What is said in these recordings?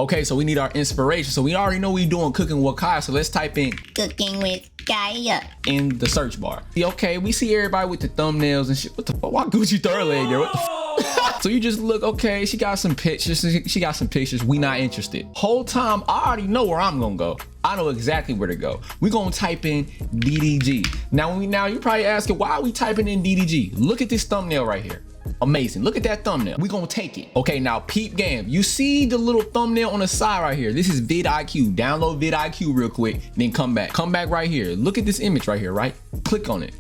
Okay, so we need our inspiration. So we already know we doing cooking with Kaya. So let's type in Cooking with Kaya in the search bar. Okay, we see everybody with the thumbnails and shit. What the fuck? Why Gucci third leg there? What the fuck? So you just look, okay, she got some pictures. She got some pictures. We not interested. Whole time, I already know where I'm gonna go. I know exactly where to go. We gonna type in DDG. Now you're probably asking, why are we typing in DDG? Look at this thumbnail right here. Amazing. Look at that thumbnail. We gonna take it. Okay, now peep game. You see the little thumbnail on the side right here. This is vidIQ. Download vidIQ real quick, then come back. Come back right here. Look at this image right here, right? Click on it,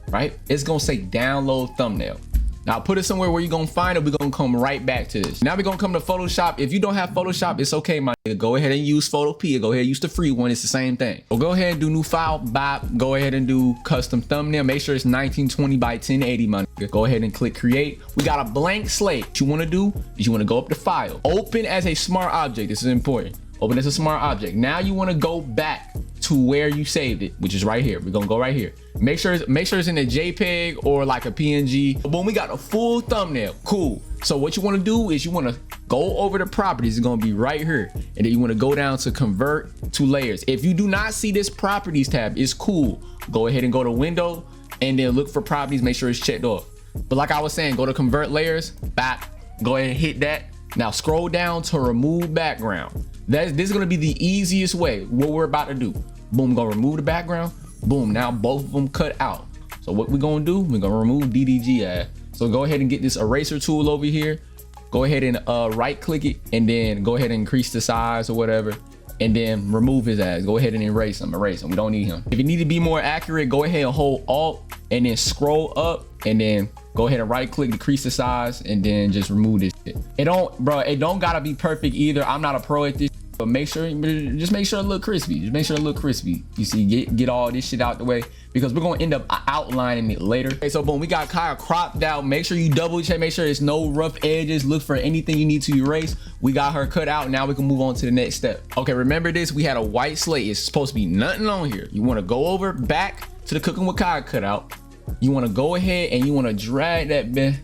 right? It's gonna say download thumbnail. Now put it somewhere where you're gonna find it. We're gonna come right back to this. Now we're gonna come to Photoshop. If you don't have Photoshop, it's okay, my nigga. Go ahead and use Photopea. Go ahead and use the free one. It's the same thing. So go ahead and do new file, bop. Go ahead and do custom thumbnail. Make sure it's 1920 by 1080, my nigga. Go ahead and click create. We got a blank slate. What you wanna do is you wanna go up to file. Open as a smart object. This is important. Open as a smart object. Now you wanna go back to where you saved it, which is right here. We're gonna go right here. Make sure it's in a JPEG or like a PNG. Boom, we got a full thumbnail. Cool. So what you want to do is you want to go over the properties. It's gonna be right here, and then you want to go down to convert to layers. If you do not see this properties tab, it's cool. Go ahead and go to window and then look for properties. Make sure it's checked off. But like I was saying, go to convert layers. Back. Go ahead and hit that. Now scroll down to remove background. This is gonna be the easiest way. What we're about to do. Boom, gonna remove the background. Boom, now both of them cut out. So what we're gonna do, we're gonna remove DDG ad. So go ahead and get this eraser tool over here. Go ahead and right click it, and then go ahead and increase the size or whatever, and then remove his ads. Go ahead and erase him. We don't need him. If you need to be more accurate, go ahead and hold Alt and then scroll up, and then go ahead and right click, decrease the size, and then just remove this shit. It don't gotta be perfect either. I'm not a pro at this. But just make sure it look crispy. Just make sure it look crispy. You see, get all this shit out the way, because we're gonna end up outlining it later. Okay, so boom, we got Kaya cropped out. Make sure you double check, make sure there's no rough edges. Look for anything you need to erase. We got her cut out. Now we can move on to the next step. Okay, remember this, we had a white slate. It's supposed to be nothing on here. You wanna go over back to the Cooking with Kaya cutout. You wanna go ahead and you wanna drag that bit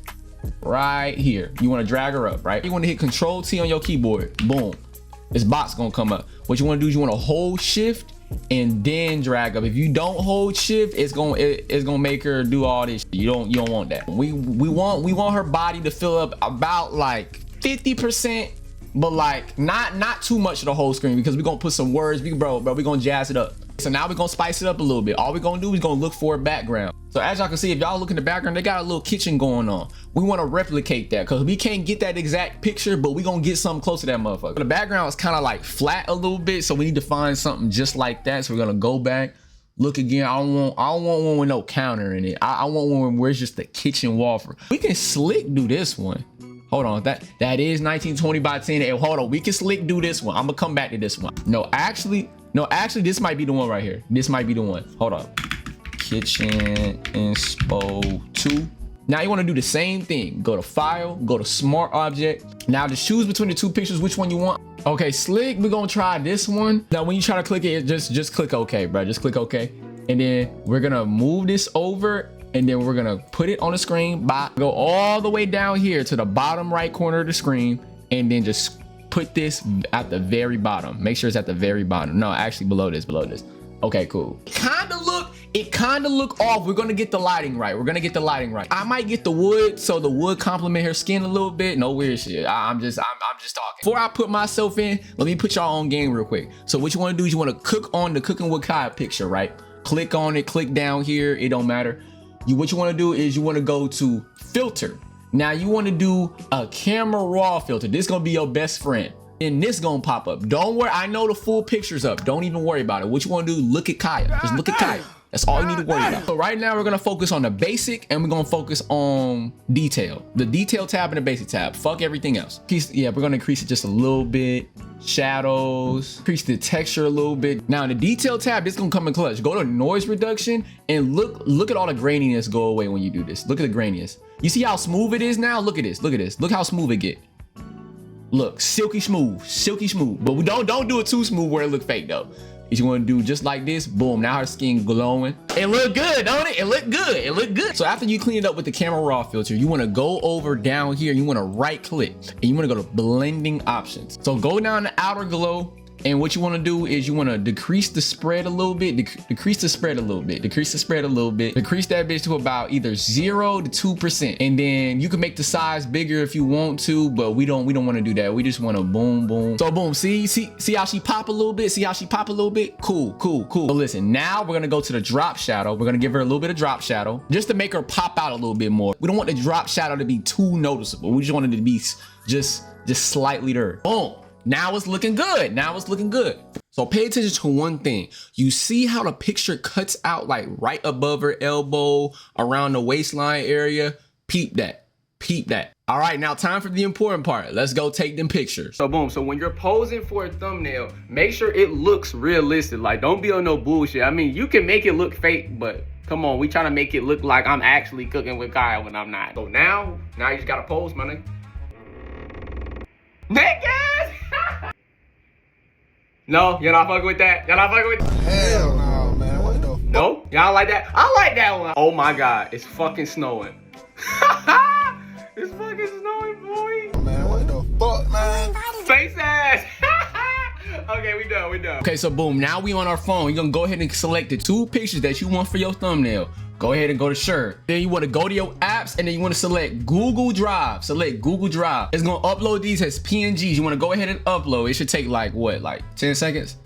right here. You wanna drag her up, right? You wanna hit Control T on your keyboard. Boom. This box gonna come up. What you want to do is you want to hold shift and then drag up. If you don't hold shift, it's gonna make her do all this. You don't want that. We want her body to fill up about like 50%, but like not too much of the whole screen, because we're gonna put some words. We're gonna jazz it up. So now we're gonna spice it up a little bit. All we're gonna do is gonna look for a background. So as y'all can see, if y'all look in the background, they got a little kitchen going on. We want to replicate that, because we can't get that exact picture, but we gonna get something close to that motherfucker. The background is kind of like flat a little bit, so we need to find something just like that. So we're gonna go back, look again. I don't want one with no counter in it. I want one where it's just the kitchen wall. We can slick do this one. Hold on, that is 1920 by 10. Hey, hold on, we can slick do this one. I'm gonna come back to this one. No, actually, this might be the one right here. This might be the one. Hold on. Kitchen Inspo 2. Now you want to do the same thing. Go to File, go to Smart Object. Now to choose between the two pictures, which one you want. Okay, slick, we're gonna try this one. Now when you try to click it, just click OK, bro. Just click OK. And then we're gonna move this over, and then we're gonna put it on the screen. Go all the way down here to the bottom right corner of the screen, and then just put this at the very bottom. Make sure it's at the very bottom. No, actually below this. Okay, cool. It kind of look off. We're gonna get the lighting right. I might get the wood, so the wood complement her skin a little bit. No weird shit. I'm just talking. Before I put myself in, let me put y'all on game real quick. So what you want to do is you want to cook on the Cooking with Kaya picture, right? Click on it, click down here. It don't matter. What you want to do is you want to go to filter. Now you want to do a camera raw filter. This is gonna be your best friend. And this gonna pop up. Don't worry, I know the full picture's up. Don't even worry about it. What you wanna do, look at Kaya. Just look at Kaya. That's all you need to worry about. So right now we're gonna focus on the basic, and we're gonna focus on detail. The detail tab and the basic tab. Fuck everything else. Yeah, we're gonna increase it just a little bit. Shadows, increase the texture a little bit. Now in the detail tab, this is gonna come in clutch. Go to noise reduction and look at all the graininess go away when you do this. Look at the graininess. You see how smooth it is now? Look at this. Look how smooth it get. Look, silky smooth. But we don't do it too smooth where it look fake though. is you want to do just like this. Boom, now her skin glowing. It look good, don't it? It look good. It look good. So after you clean it up with the Camera Raw filter, you want to go over down here. You want to right click and you want to go to blending options. So go down to outer glow. And what you want to do is you want to decrease the spread a little bit, decrease the spread a little bit, decrease the spread a little bit, decrease that bitch to about either 0 to 2%. And then you can make the size bigger if you want to, but we don't want to do that. We just want to boom, boom. So boom, see how she pop a little bit? See how she pop a little bit? Cool. So listen, now we're going to go to the drop shadow. We're going to give her a little bit of drop shadow just to make her pop out a little bit more. We don't want the drop shadow to be too noticeable. We just want it to be just slightly there. Boom. Now it's looking good. So pay attention to one thing. You see how the picture cuts out like right above her elbow, around the waistline area? Peep that. All right, now time for the important part. Let's go take them pictures. So boom, so when you're posing for a thumbnail, make sure it looks realistic. Like, don't be on no bullshit. I mean, you can make it look fake, but come on, we trying to make it look like I'm actually cooking with Kyle when I'm not. So now you just gotta pose, my nigga. Naked! No, you're not fucking with that. Y'all not fucking with that. Hell no, man. What the fuck? No? Y'all like that? I like that one. Oh my God, it's fucking snowing. It's fucking snowing, boy. Man, what the fuck, man? Face ass. Okay, we done. Okay, so boom, now we on our phone. You're gonna go ahead and select the 2 pictures that you want for your thumbnail. Go ahead and go to share. Then you want to go to your apps and then you want to select Google Drive. Select Google Drive. It's going to upload these as PNGs. You want to go ahead and upload. It should take like what? Like 10 seconds?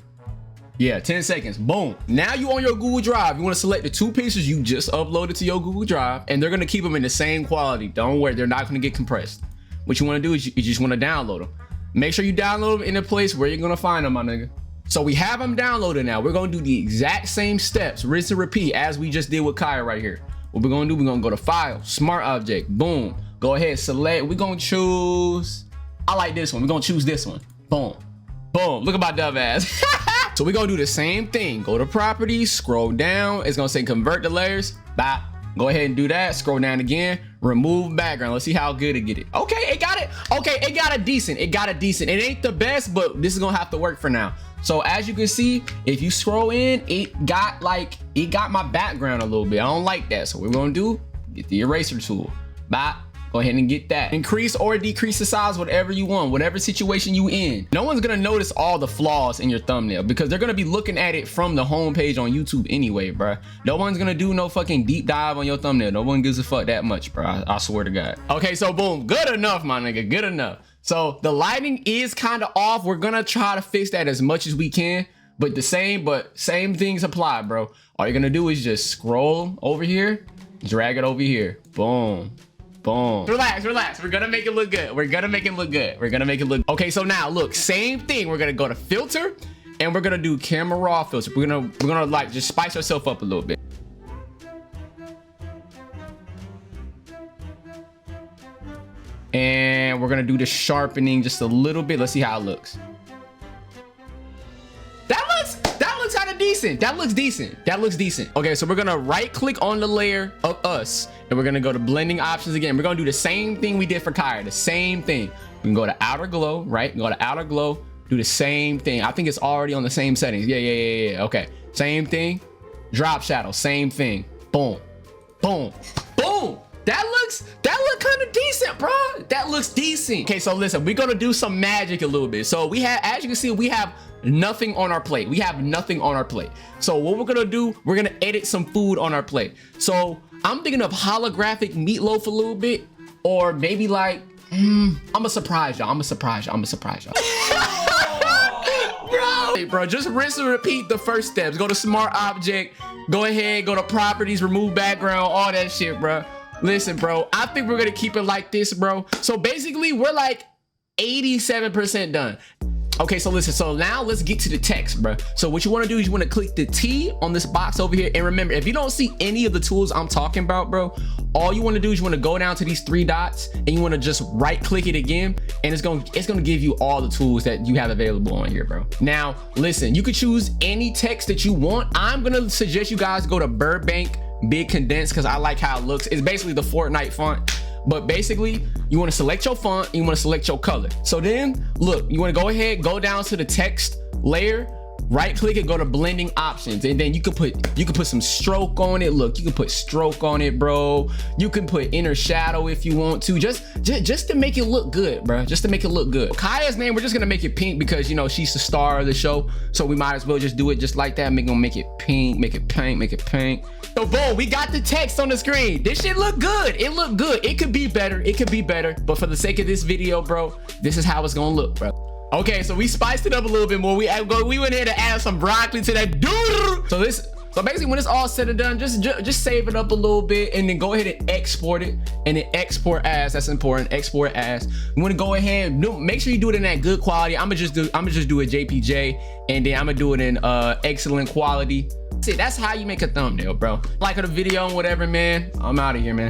Yeah, 10 seconds. Boom. Now you on your Google Drive. You want to select the 2 pictures you just uploaded to your Google Drive and they're going to keep them in the same quality. Don't worry. They're not going to get compressed. What you want to do is you just want to download them. Make sure you download them in a place where you're going to find them, my nigga. So we have them downloaded now. We're gonna do the exact same steps, rinse and repeat, as we just did with Kaya right here. What we're gonna do, we're gonna go to File, Smart Object, boom. Go ahead, select, we're gonna choose, I like this one, we're gonna choose this one. Boom, boom, look at my dumb ass. So we're gonna do the same thing. Go to Properties, scroll down, it's gonna say Convert to Layers, bop. Go ahead and do that, scroll down again, remove background. Let's see how good it get it. Okay, it got it. Okay, it got a decent. It ain't the best, but this is gonna have to work for now. So as you can see, if you scroll in, it got my background a little bit. I don't like that. So what we're gonna do, get the eraser tool. Bye. Go ahead and get that. Increase or decrease the size, whatever you want, whatever situation you in. No one's gonna notice all the flaws in your thumbnail because they're gonna be looking at it from the homepage on YouTube anyway, bruh. No one's gonna do no fucking deep dive on your thumbnail. No one gives a fuck that much, bro. I swear to God. Okay, so boom, good enough, my nigga, good enough. So the lighting is kind of off. We're gonna try to fix that as much as we can, but same things apply, bro. All you're gonna do is just scroll over here, drag it over here, boom. Boom. Relax. We're gonna make it look good. Okay, so now look, same thing. We're gonna go to filter and we're gonna do Camera Raw filter. We're gonna like just spice ourselves up a little bit. And we're gonna do the sharpening just a little bit. Let's see how it looks. That looks kind of decent. That looks decent. Okay, so we're gonna right click on the layer of us and we're gonna go to blending options again. We're gonna do the same thing we did for Kaya, the same thing. We can go to outer glow, right? Go to outer glow, do the same thing. I think it's already on the same settings. Yeah. Okay, same thing. Drop shadow, same thing. Boom. That look kind of decent, bro. That looks decent. Okay, so listen, we're gonna do some magic a little bit. So we have, as you can see, we have nothing on our plate. So what we're gonna do, we're gonna edit some food on our plate. So I'm thinking of holographic meatloaf a little bit, or maybe like, I'ma surprise y'all. Bro, just rinse and repeat the first steps. Go to Smart Object, go ahead, go to Properties, remove background, all that shit, bro. Listen, bro, I think we're gonna keep it like this, bro. So basically, we're like 87% done. Okay, so listen, so now let's get to the text, bro. So what you wanna do is you wanna click the T on this box over here. And remember, if you don't see any of the tools I'm talking about, bro, all you wanna do is you wanna go down to these 3 dots and you wanna just right click it again. And it's gonna give you all the tools that you have available on here, bro. Now, listen, you could choose any text that you want. I'm gonna suggest you guys go to Burbank Big Condensed because I like how it looks. It's basically the Fortnite font. But basically, you want to select your font and you want to select your color. So then, look, you want to go ahead, go down to the text layer, right click and go to blending options, and then you can put some stroke on it. Look, you can put stroke on it, bro. You can put inner shadow if you want to, just to make it look good, bro. Just to make it look good. Kaya's name, we're just gonna make it pink because, you know, she's the star of the show, so we might as well just do it just like that. Make it pink, make it pink, make it pink. So boom, we got the text on the screen. This shit look good. It look good. It could be better. It could be better, but for the sake of this video, bro, this is how it's gonna look, bro. Okay, so we spiced it up a little bit more. We went here to add some broccoli to that dude. So basically, when it's all said and done, just save it up a little bit and then go ahead and export it, and then export as. That's important. Export as. You want to go ahead, make sure you do it in that good quality. I'm gonna just do a JPJ, and then I'm gonna do it in excellent quality. See, that's how you make a thumbnail, bro. Like the video and whatever, man. I'm out of here, man.